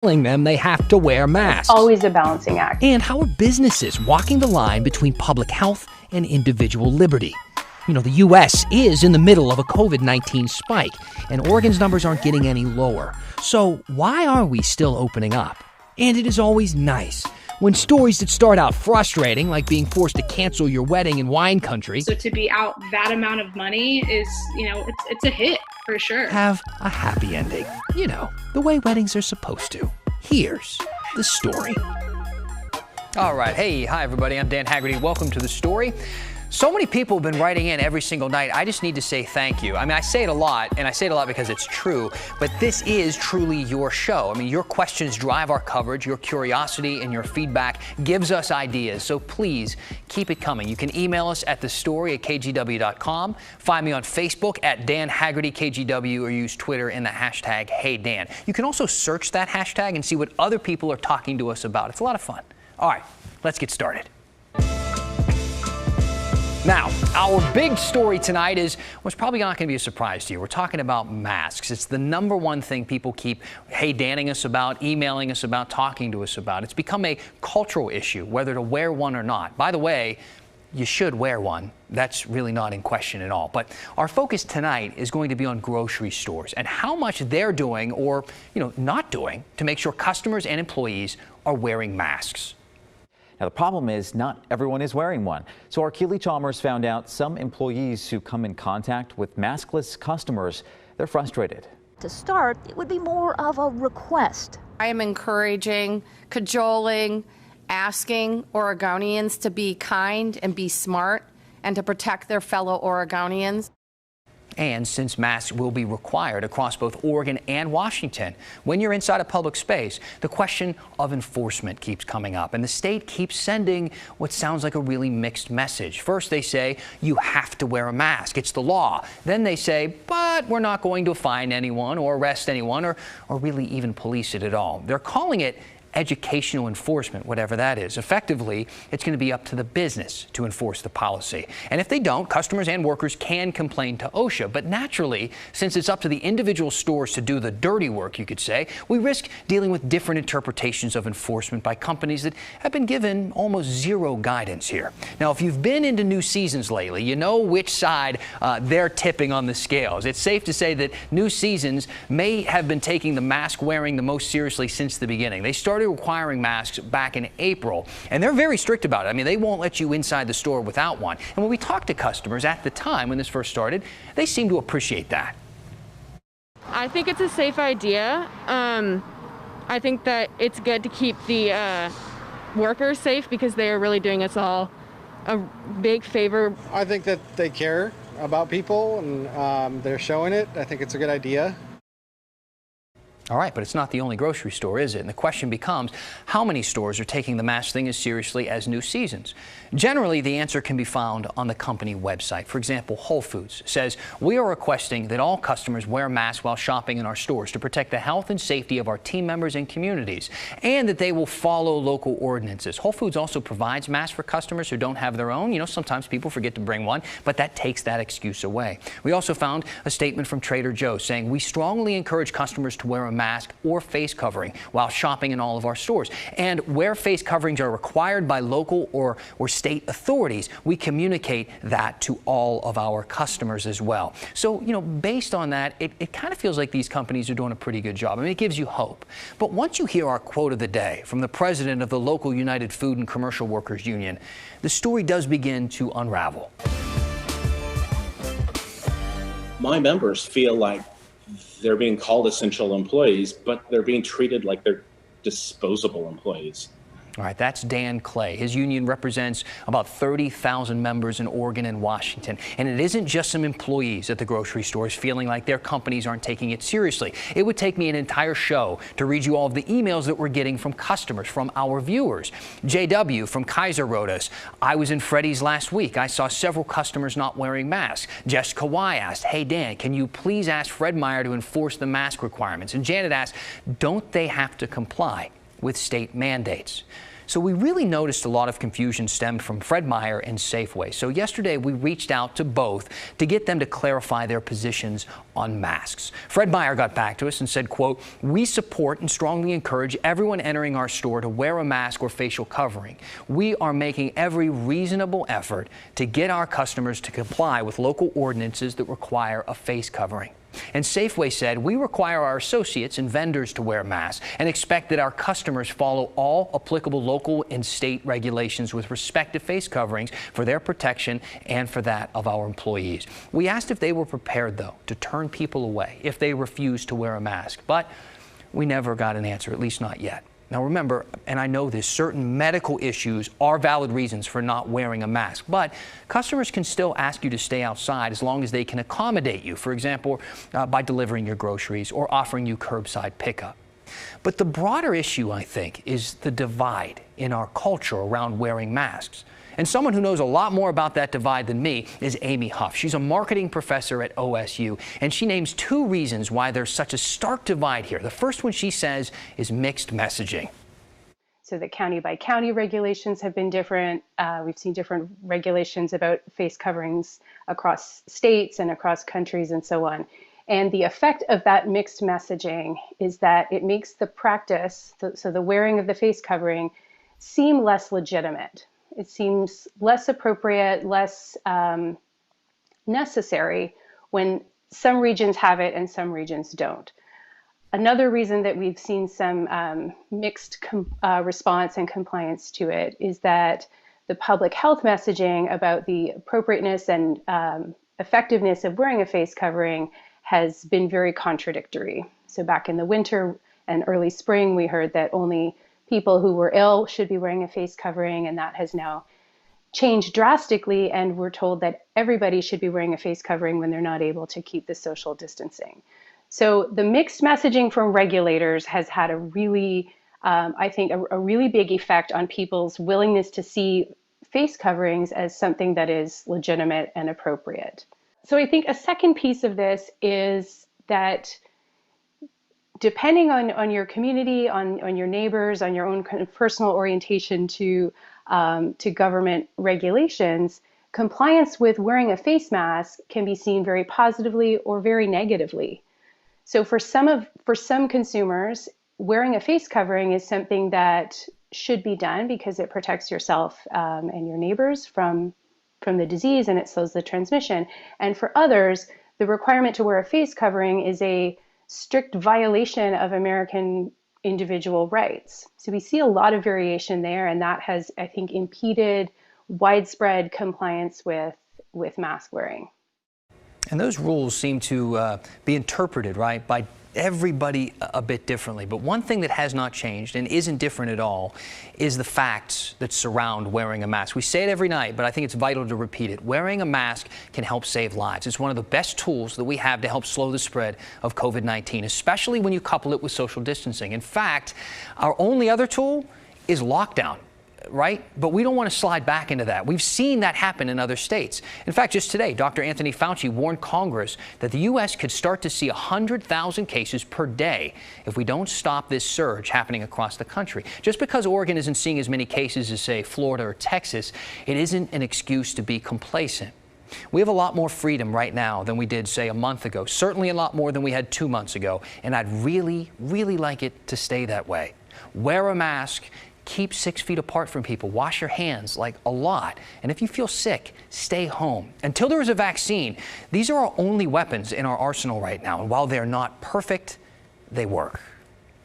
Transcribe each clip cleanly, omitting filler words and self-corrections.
telling them they have to wear masks. Always a balancing act. And how are businesses walking the line between public health and individual liberty? You know, the U.S. is in the middle of a COVID-19 spike, and Oregon's numbers aren't getting any lower. So why are we still opening up? And it is always nice when stories that start out frustrating, like being forced to cancel your wedding in wine country, so to be out that amount of money is, it's a hit for sure, have a happy ending. You know, the way weddings are supposed to. Here's the story. All right. Hey, hi, everybody. I'm Dan Haggerty. Welcome to The Story. So many people have been writing in every single night. I just need to say thank you. I mean, I say it a lot, and I say it a lot because it's true, but this is truly your show. I mean, your questions drive our coverage. Your curiosity and your feedback gives us ideas. So please keep it coming. You can email us at thestory@kgw.com. Find me on Facebook at Dan Haggerty KGW, or use Twitter in the hashtag HeyDan. You can also search that hashtag and see what other people are talking to us about. It's a lot of fun. All right, let's get started. Now, our big story tonight is what's probably not going to be a surprise to you. We're talking about masks. It's the number one thing people keep hey-danning us about, emailing us about, talking to us about. It's become a cultural issue, whether to wear one or not. By the way, you should wear one. That's really not in question at all. But our focus tonight is going to be on grocery stores and how much they're doing or, not doing to make sure customers and employees are wearing masks. Now, the problem is not everyone is wearing one. So our Keely Chalmers found out some employees who come in contact with maskless customers, they're frustrated. To start, it would be more of a request. I am encouraging, cajoling, asking Oregonians to be kind and be smart and to protect their fellow Oregonians. And since masks will be required across both Oregon and Washington, when you're inside a public space, the question of enforcement keeps coming up. And the state keeps sending what sounds like a really mixed message. First, they say you have to wear a mask. It's the law. Then they say, but we're not going to fine anyone or arrest anyone or really even police it at all. They're calling it educational enforcement, whatever that is. Effectively, it's going to be up to the business to enforce the policy. And if they don't, customers and workers can complain to OSHA. But naturally, since it's up to the individual stores to do the dirty work, you could say, we risk dealing with different interpretations of enforcement by companies that have been given almost zero guidance here. Now, if you've been into new seasons lately, you know which side they're tipping on the scales. It's safe to say that new seasons may have been taking the mask wearing the most seriously since the beginning. They started requiring masks back in April, and they're very strict about it. I mean, they won't let you inside the store without one. And when we talked to customers at the time when this first started, they seemed to appreciate that. I think it's a safe idea. I think that it's good to keep the workers safe because they are really doing us all a big favor. I think that they care about people and they're showing it. I think it's a good idea. All right, but it's not the only grocery store, is it? And the question becomes, how many stores are taking the mask thing as seriously as new seasons? Generally, the answer can be found on the company website. For example, Whole Foods says, we are requesting that all customers wear masks while shopping in our stores to protect the health and safety of our team members and communities, and that they will follow local ordinances. Whole Foods also provides masks for customers who don't have their own. Sometimes people forget to bring one, but that takes that excuse away. We also found a statement from Trader Joe's saying, we strongly encourage customers to wear a mask or face covering while shopping in all of our stores. And where face coverings are required by local or state authorities, we communicate that to all of our customers as well. So, based on that, it kind of feels like these companies are doing a pretty good job. I mean, it gives you hope. But once you hear our quote of the day from the president of the local United Food and Commercial Workers Union, the story does begin to unravel. My members feel like they're being called essential employees, but they're being treated like they're disposable employees. All right, that's Dan Clay. His union represents about 30,000 members in Oregon and Washington. And it isn't just some employees at the grocery stores feeling like their companies aren't taking it seriously. It would take me an entire show to read you all of the emails that we're getting from customers, from our viewers. JW from Kaiser wrote us, I was in Freddy's last week. I saw several customers not wearing masks. Jessica Y asked, hey, Dan, can you please ask Fred Meyer to enforce the mask requirements? And Janet asked, don't they have to comply with state mandates? So we really noticed a lot of confusion stemmed from Fred Meyer and Safeway. So yesterday we reached out to both to get them to clarify their positions on masks. Fred Meyer got back to us and said, quote, "We support and strongly encourage everyone entering our store to wear a mask or facial covering. We are making every reasonable effort to get our customers to comply with local ordinances that require a face covering." And Safeway said, "We require our associates and vendors to wear masks and expect that our customers follow all applicable local and state regulations with respect to face coverings for their protection and for that of our employees." We asked if they were prepared, though, to turn people away if they refused to wear a mask, but we never got an answer, at least not yet. Now remember, and I know this, certain medical issues are valid reasons for not wearing a mask, but customers can still ask you to stay outside as long as they can accommodate you, for example, by delivering your groceries or offering you curbside pickup. But the broader issue, I think, is the divide in our culture around wearing masks. And someone who knows a lot more about that divide than me is Amy Huff. She's a marketing professor at OSU, and she names 2 reasons why there's such a stark divide here. The first one, she says, is mixed messaging. So the county by county regulations have been different. We've seen different regulations about face coverings across states and across countries and so on. And the effect of that mixed messaging is that it makes the practice, so the wearing of the face covering, seem less legitimate. It seems less appropriate, less necessary when some regions have it and some regions don't. Another reason that we've seen some mixed response and compliance to it is that the public health messaging about the appropriateness and effectiveness of wearing a face covering has been very contradictory. So back in the winter and early spring, we heard that only people who were ill should be wearing a face covering, and that has now changed drastically, and we're told that everybody should be wearing a face covering when they're not able to keep the social distancing. So the mixed messaging from regulators has had a really, I think, a really big effect on people's willingness to see face coverings as something that is legitimate and appropriate. So I think a second piece of this is that depending on your community, on your neighbors, on your own kind of personal orientation to government regulations, compliance with wearing a face mask can be seen very positively or very negatively. So for some consumers, wearing a face covering is something that should be done because it protects yourself and your neighbors from the disease and it slows the transmission. And for others, the requirement to wear a face covering is a strict violation of American individual rights. So we see a lot of variation there, and that has, I think, impeded widespread compliance with mask wearing. And those rules seem to be interpreted, right, by everybody a bit differently. But one thing that has not changed and isn't different at all is the facts that surround wearing a mask. We say it every night, but I think it's vital to repeat it. Wearing a mask can help save lives. It's one of the best tools that we have to help slow the spread of COVID-19, especially when you couple it with social distancing. In fact, our only other tool is lockdown. Right? But we don't want to slide back into that. We've seen that happen in other states. In fact, just today, Dr. Anthony Fauci warned Congress that the U.S. could start to see 100,000 cases per day if we don't stop this surge happening across the country. Just because Oregon isn't seeing as many cases as, say, Florida or Texas, it isn't an excuse to be complacent. We have a lot more freedom right now than we did, say, a month ago, certainly a lot more than we had 2 months ago, and I'd really, really like it to stay that way. Wear a mask. Keep 6 feet apart from people. Wash your hands, like a lot. And if you feel sick, stay home. Until there is a vaccine, these are our only weapons in our arsenal right now. And while they're not perfect, they work.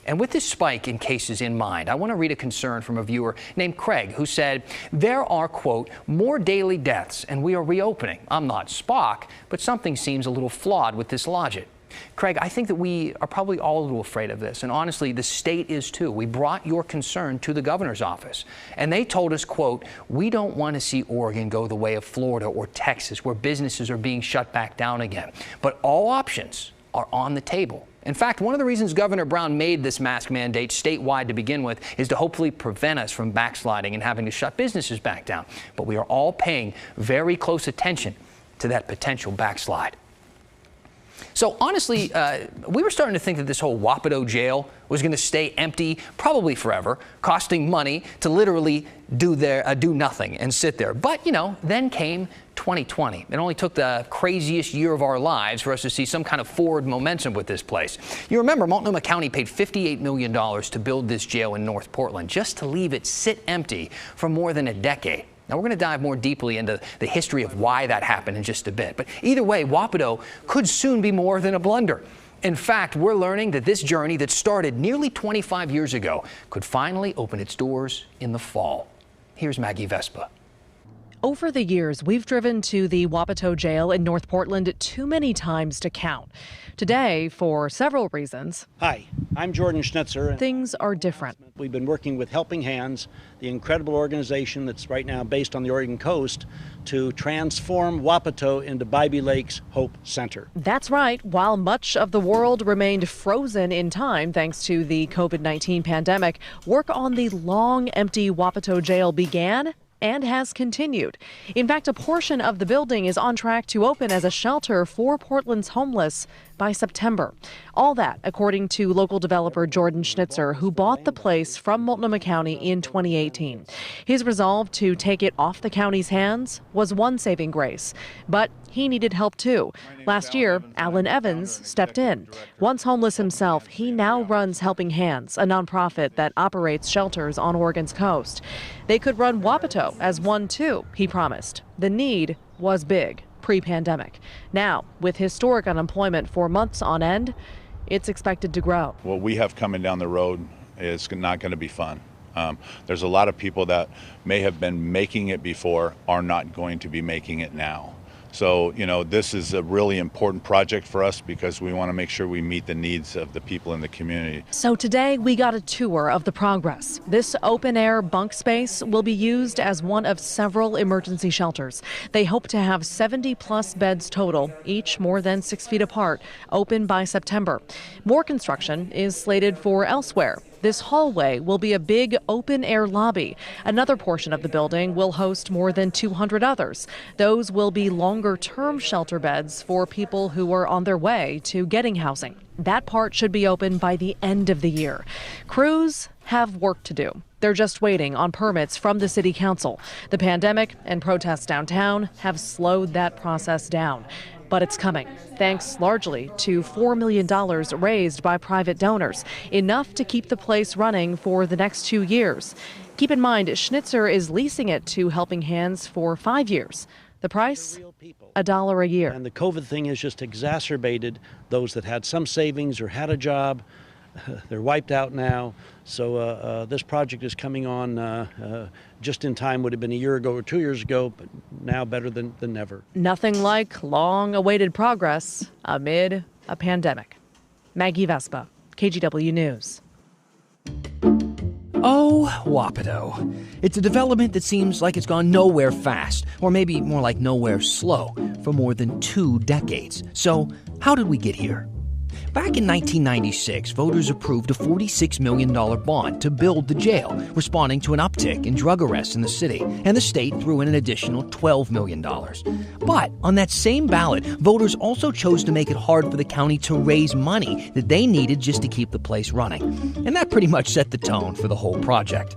And with this spike in cases in mind, I want to read a concern from a viewer named Craig who said, "There are, quote, more daily deaths and we are reopening. I'm not Spock, but something seems a little flawed with this logic." Craig, I think that we are probably all a little afraid of this, and honestly, the state is too. We brought your concern to the governor's office, and they told us, quote, "We don't want to see Oregon go the way of Florida or Texas, where businesses are being shut back down again. But all options are on the table." In fact, one of the reasons Governor Brown made this mask mandate statewide to begin with is to hopefully prevent us from backsliding and having to shut businesses back down. But we are all paying very close attention to that potential backslide. So honestly, we were starting to think that this whole Wapato jail was going to stay empty probably forever, costing money to literally do nothing and sit there. But, then came 2020. It only took the craziest year of our lives for us to see some kind of forward momentum with this place. You remember Multnomah County paid $58 million to build this jail in North Portland just to leave it sit empty for more than a decade. Now, we're going to dive more deeply into the history of why that happened in just a bit. But either way, Wapato could soon be more than a blunder. In fact, we're learning that this journey that started nearly 25 years ago could finally open its doors in the fall. Here's Maggie Vespa. Over the years, we've driven to the Wapato jail in North Portland too many times to count. Today, for several reasons. Hi, I'm Jordan Schnitzer. Things are different. We've been working with Helping Hands, the incredible organization that's right now based on the Oregon coast, to transform Wapato into Bybee Lake's Hope Center. That's right. While much of the world remained frozen in time thanks to the COVID-19 pandemic, work on the long empty Wapato jail began and has continued. In fact, a portion of the building is on track to open as a shelter for Portland's homeless by September. All that, according to local developer Jordan Schnitzer, who bought the place from Multnomah County in 2018. His resolve to take it off the county's hands was one saving grace, but he needed help too. Last year, Alan Evans stepped in. Once homeless himself, he now runs Helping Hands, a nonprofit that operates shelters on Oregon's coast. They could run Wapato as one too, he promised. The need was big pre-pandemic. Now, with historic unemployment for months on end, it's expected to grow. What we have coming down the road is not going to be fun. There's a lot of people that may have been making it before are not going to be making it now. So, this is a really important project for us because we want to make sure we meet the needs of the people in the community. So today we got a tour of the progress. This open-air bunk space will be used as one of several emergency shelters. They hope to have 70-plus beds total, each more than 6 feet apart, open by September. More construction is slated for elsewhere. This hallway will be a big open-air lobby. Another portion of the building will host more than 200 others. Those will be longer-term shelter beds for people who are on their way to getting housing. That part should be open by the end of the year. Crews have work to do. They're just waiting on permits from the city council. The pandemic and protests downtown have slowed that process down. But it's coming, thanks largely to $4 million raised by private donors, enough to keep the place running for the next 2 years. Keep in mind, Schnitzer is leasing it to Helping Hands for 5 years. The price, $1 a year. And the COVID thing has just exacerbated those that had some savings or had a job. They're wiped out now. So this project is coming on just in time. Would have been a year ago or 2 years ago, but now better than never. Nothing like long-awaited progress amid a pandemic. Maggie Vespa, KGW News. Oh, Wapato. It's a development that seems like it's gone nowhere fast, or maybe more like nowhere slow, for more than 2 decades. So, how did we get here? Back in 1996, voters approved a $46 million bond to build the jail, responding to an uptick in drug arrests in the city, and the state threw in an additional $12 million. But on that same ballot, voters also chose to make it hard for the county to raise money that they needed just to keep the place running. And that pretty much set the tone for the whole project.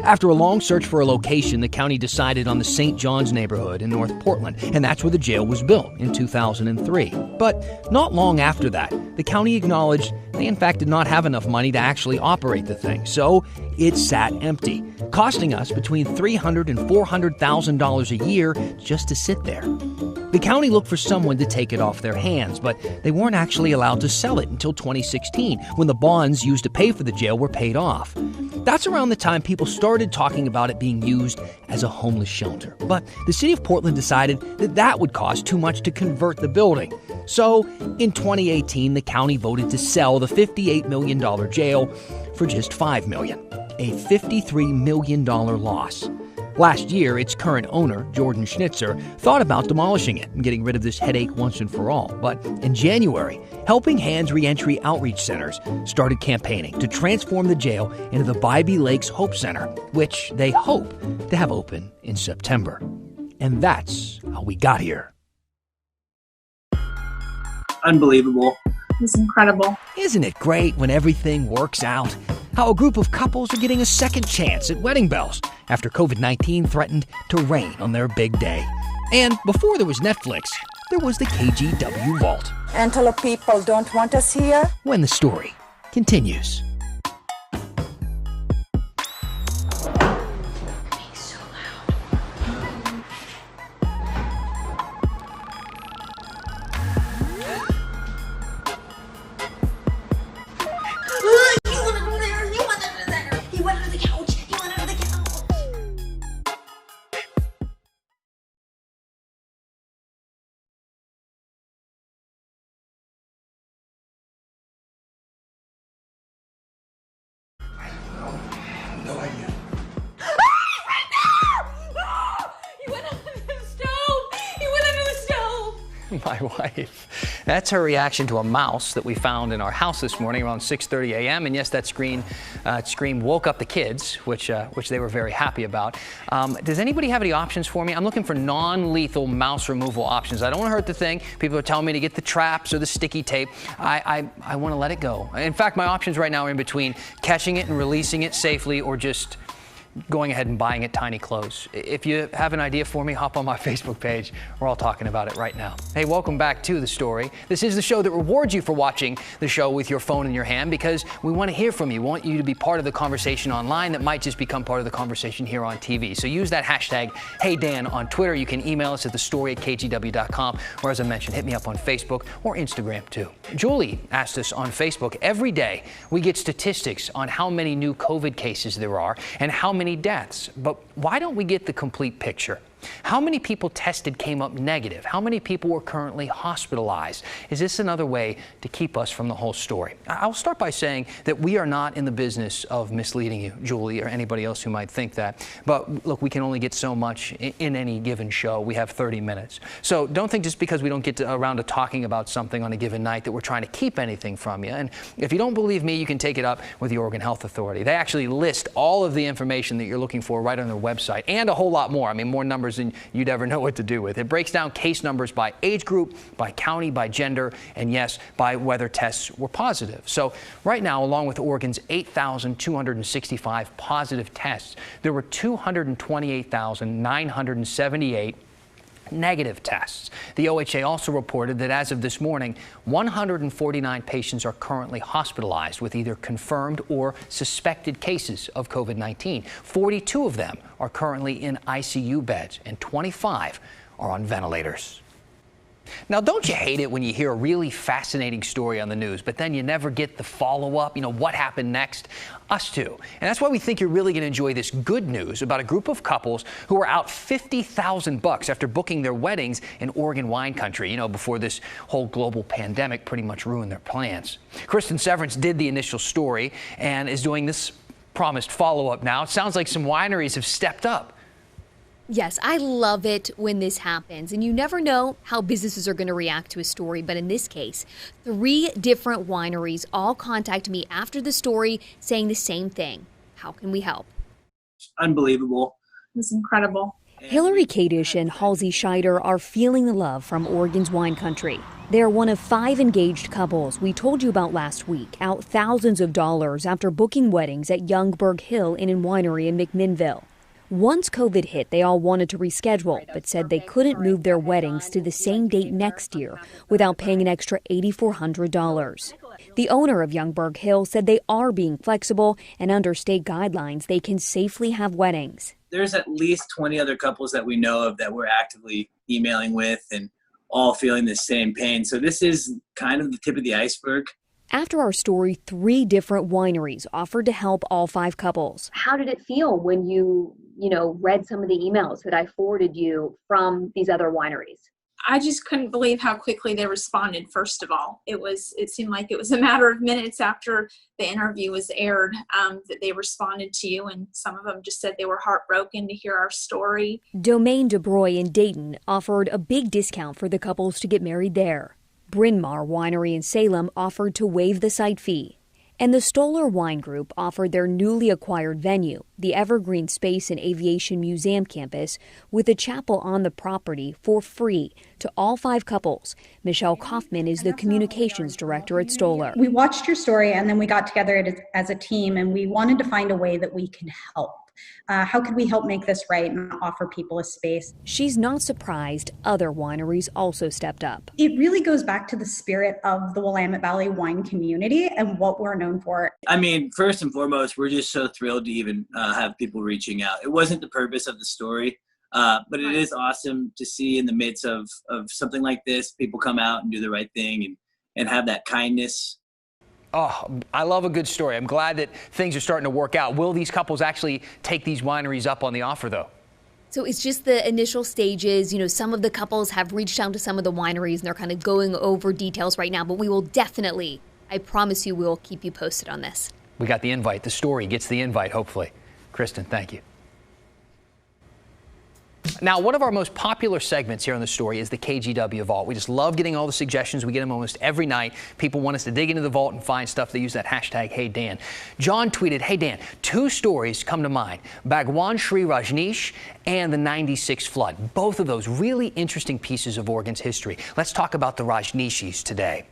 After a long search for a location, the county decided on the St. John's neighborhood in North Portland, and that's where the jail was built in 2003. But not long after that, the county acknowledged they in fact did not have enough money to actually operate the thing, so it sat empty, costing us between $300,000 and $400,000 a year just to sit there. The county looked for someone to take it off their hands, but they weren't actually allowed to sell it until 2016, when the bonds used to pay for the jail were paid off. That's around the time people started talking about it being used as a homeless shelter. But the city of Portland decided that that would cost too much to convert the building. So, in 2018, the county voted to sell the $58 million jail for just $5 million, a $53 million loss. Last year, its current owner, Jordan Schnitzer, thought about demolishing it and getting rid of this headache once and for all. But in January, Helping Hands Reentry Outreach Centers started campaigning to transform the jail into the Bybee Lake's Hope Center, which they hope to have open in September. And that's how we got here. unbelievable. It's incredible. Isn't it great when everything works out? How a group of couples are getting a second chance at wedding bells after COVID-19 threatened to rain on their big day. And before there was Netflix, there was the KGW Vault. Antelope people don't want us here. When the story continues. No idea. My wife. That's her reaction to a mouse that we found in our house this morning around 6:30 a.m. And yes, that scream woke up the kids, which they were very happy about. Does anybody have any options for me? I'm looking for non-lethal mouse removal options. I don't want to hurt the thing. People are telling me to get the traps or the sticky tape. I want to let it go. In fact, my options right now are in between catching it and releasing it safely or just going ahead and buying it tiny clothes. If you have an idea for me, hop on my Facebook page. We're all talking about it right now. Hey, welcome back to The Story. This is the show that rewards you for watching the show with your phone in your hand because we want to hear from you. We want you to be part of the conversation online that might just become part of the conversation here on TV. So use that hashtag HeyDan on Twitter. You can email us at thestory@kgw.com, or as I mentioned, hit me up on Facebook or Instagram too. Julie asked us on Facebook, every day we get statistics on how many new COVID cases there are and how many deaths, but why don't we get the complete picture? How many people tested came up negative? How many people were currently hospitalized? Is this another way to keep us from the whole story? I'll start by saying that we are not in the business of misleading you, Julie, or anybody else who might think that. But look, we can only get so much in any given show. We have 30 minutes. So don't think just because we don't get around to talking about something on a given night that we're trying to keep anything from you. And if you don't believe me, you can take it up with the Oregon Health Authority. They actually list all of the information that you're looking for right on their website and a whole lot more. I mean, more numbers than you'd ever know what to do with. It breaks down case numbers by age group, by county, by gender, and yes, by whether tests were positive. So right now, along with Oregon's 8,265 positive tests, there were 228,978 negative tests. The OHA also reported that as of this morning, 149 patients are currently hospitalized with either confirmed or suspected cases of COVID-19. 42 of them are currently in ICU beds and 25 are on ventilators. Now, don't you hate it when you hear a really fascinating story on the news, but then you never get the follow-up, what happened next? Us too. And that's why we think you're really going to enjoy this good news about a group of couples who were out $50,000 after booking their weddings in Oregon wine country, before this whole global pandemic pretty much ruined their plans. Kristen Severance did the initial story and is doing this promised follow-up now. It sounds like some wineries have stepped up. Yes, I love it when this happens, and you never know how businesses are going to react to a story, but in this case, 3 different wineries all contact me after the story saying the same thing. How can we help? Unbelievable. It's incredible. Hillary Kadish and Halsey Scheider are feeling the love from Oregon's wine country. They're one of 5 engaged couples we told you about last week, out thousands of dollars after booking weddings at Youngberg Hill Inn and Winery in McMinnville. Once COVID hit, they all wanted to reschedule, but said they couldn't move their weddings to the same date next year without paying an extra $8,400. The owner of Youngberg Hill said they are being flexible, and under state guidelines, they can safely have weddings. There's at least 20 other couples that we know of that we're actively emailing with and all feeling the same pain. So this is kind of the tip of the iceberg. After our story, 3 different wineries offered to help all 5 couples. How did it feel when you read some of the emails that I forwarded you from these other wineries? I just couldn't believe how quickly they responded, first of all. It seemed like it was a matter of minutes after the interview was aired that they responded to you, and some of them just said they were heartbroken to hear our story. Domaine DeBroy in Dayton offered a big discount for the couples to get married there. Bryn Mawr Winery in Salem offered to waive the site fee. And the Stoller Wine Group offered their newly acquired venue, the Evergreen Space and Aviation Museum campus, with a chapel on the property for free to all 5 couples. Michelle Kaufman is the communications director at Stoller. We watched your story and then we got together as a team and we wanted to find a way that we can help. How could we help make this right and offer people a space? She's not surprised other wineries also stepped up. It really goes back to the spirit of the Willamette Valley wine community and what we're known for. I mean, first and foremost, we're just so thrilled to even have people reaching out. It wasn't the purpose of the story, but it is awesome to see in the midst of something like this, people come out and do the right thing and have that kindness. Oh, I love a good story. I'm glad that things are starting to work out. Will these couples actually take these wineries up on the offer, though? So it's just the initial stages. You know, some of the couples have reached out to some of the wineries and they're kind of going over details right now. But we will definitely, I promise you, we'll keep you posted on this. We got the invite. The story gets the invite, hopefully. Kristen, thank you. Now, one of our most popular segments here on The Story is the KGW Vault. We just love getting all the suggestions. We get them almost every night. People want us to dig into the vault and find stuff. They use that hashtag, #HeyDan. John tweeted, "Hey Dan, 2 stories come to mind. Bhagwan Shree Rajneesh and the 96 flood. Both of those really interesting pieces of Oregon's history. Let's talk about the Rajneeshis today."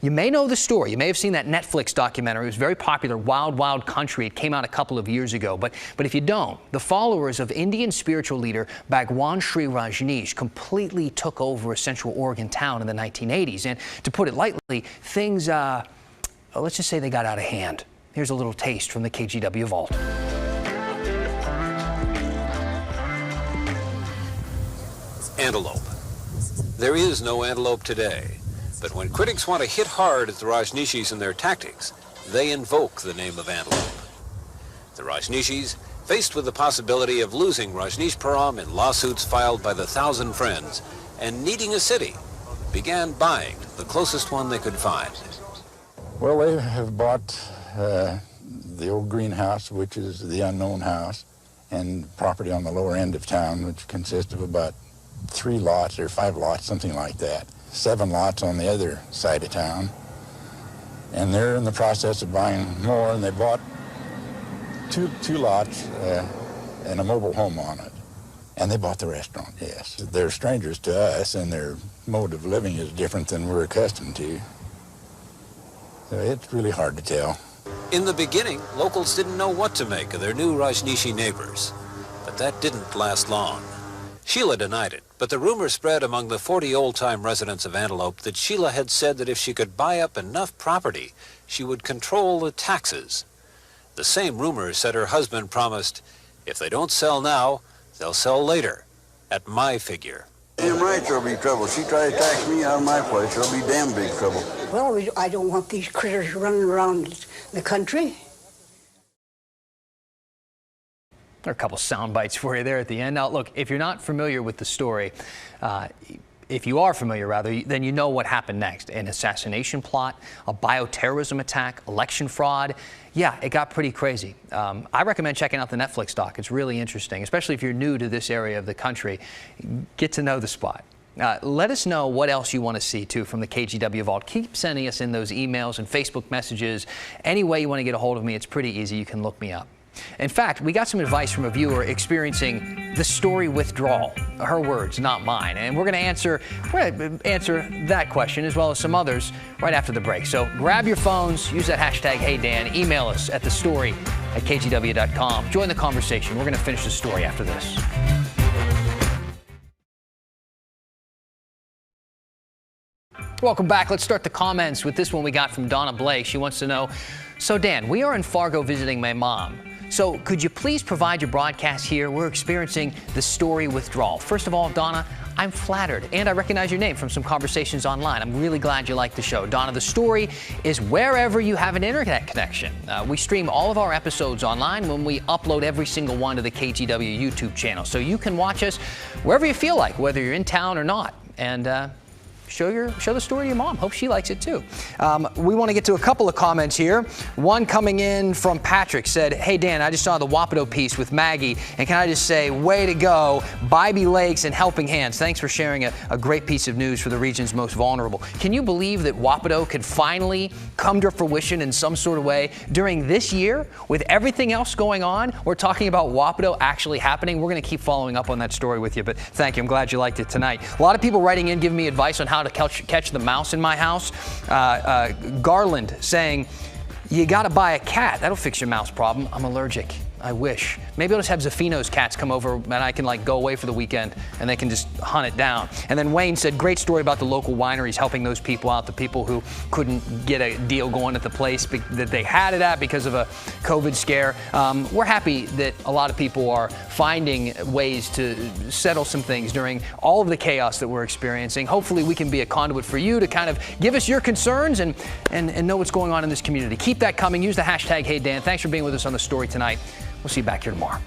You may know the story. You may have seen that Netflix documentary. It was very popular, Wild Wild Country. It came out a couple of years ago. But if you don't, the followers of Indian spiritual leader Bhagwan Shree Rajneesh completely took over a Central Oregon town in the 1980s. And to put it lightly, things, let's just say they got out of hand. Here's a little taste from the KGW Vault. Antelope. There is no antelope today. But when critics want to hit hard at the Rajneeshis and their tactics, they invoke the name of antelope. The Rajneeshis, faced with the possibility of losing Rajneeshpuram in lawsuits filed by the 1,000 Friends and needing a city, began buying the closest one they could find. Well, they have bought the old greenhouse, which is the unknown house, and property on the lower end of town, which consists of about 3 lots or 5 lots, something like that. 7 lots on the other side of town, and they're in the process of buying more, and they bought two lots and a mobile home on it, and they bought the restaurant. Yes, they're strangers to us, and their mode of living is different than we're accustomed to, so it's really hard to tell. In the beginning, locals didn't know what to make of their new Rajneeshi neighbors, but that didn't last long. Sheila denied it, but the rumor spread among the 40 old-time residents of Antelope that Sheila had said that if she could buy up enough property, she would control the taxes. The same rumor said her husband promised, if they don't sell now, they'll sell later, at my figure. Damn right there'll be trouble. She tried to tax me out of my place, there'll be damn big trouble. Well, I don't want these critters running around the country. There are a couple sound bites for you there at the end. Now, look, if you're not familiar with the story, if you are familiar, rather, then you know what happened next. An assassination plot, a bioterrorism attack, election fraud. Yeah, it got pretty crazy. I recommend checking out the Netflix doc. It's really interesting, especially if you're new to this area of the country. Get to know the spot. Let us know what else you want to see, too, from the KGW Vault. Keep sending us in those emails and Facebook messages. Any way you want to get a hold of me, it's pretty easy. You can look me up. In fact, we got some advice from a viewer experiencing the story withdrawal. Her words, not mine. And we're going to answer that question as well as some others right after the break. So grab your phones, use that hashtag #HeyDan, email us at thestory@kgw.com. Join the conversation. We're going to finish the story after this. Welcome back. Let's start the comments with this one we got from Donna Blake. She wants to know, so Dan, we are in Fargo visiting my mom. So could you please provide your broadcast here? We're experiencing the story withdrawal. First of all, Donna, I'm flattered, and I recognize your name from some conversations online. I'm really glad you like the show. Donna, the story is wherever you have an internet connection. We stream all of our episodes online when we upload every single one to the KGW YouTube channel. So you can watch us wherever you feel like, whether you're in town or not. And show the story to your mom. Hope she likes it too. We want to get to a couple of comments here. One coming in from Patrick said, "Hey Dan, I just saw the Wapato piece with Maggie, and can I just say, way to go, Bybee Lakes and Helping Hands. Thanks for sharing a great piece of news for the region's most vulnerable." Can you believe that Wapato could finally come to fruition in some sort of way during this year with everything else going on? We're talking about Wapato actually happening. We're going to keep following up on that story with you, but thank you. I'm glad you liked it tonight. A lot of people writing in giving me advice on how to catch the mouse in my house. Garland saying, "You got to buy a cat. That'll fix your mouse problem. I'm allergic." I wish. Maybe I'll just have Zafino's cats come over and I can go away for the weekend and they can just hunt it down. And then Wayne said, "Great story about the local wineries helping those people out, the people who couldn't get a deal going at the place that they had it at because of a COVID scare." We're happy that a lot of people are finding ways to settle some things during all of the chaos that we're experiencing. Hopefully we can be a conduit for you to kind of give us your concerns and know what's going on in this community. Keep that coming. Use the hashtag HeyDan. Thanks for being with us on the story tonight. We'll see you back here tomorrow.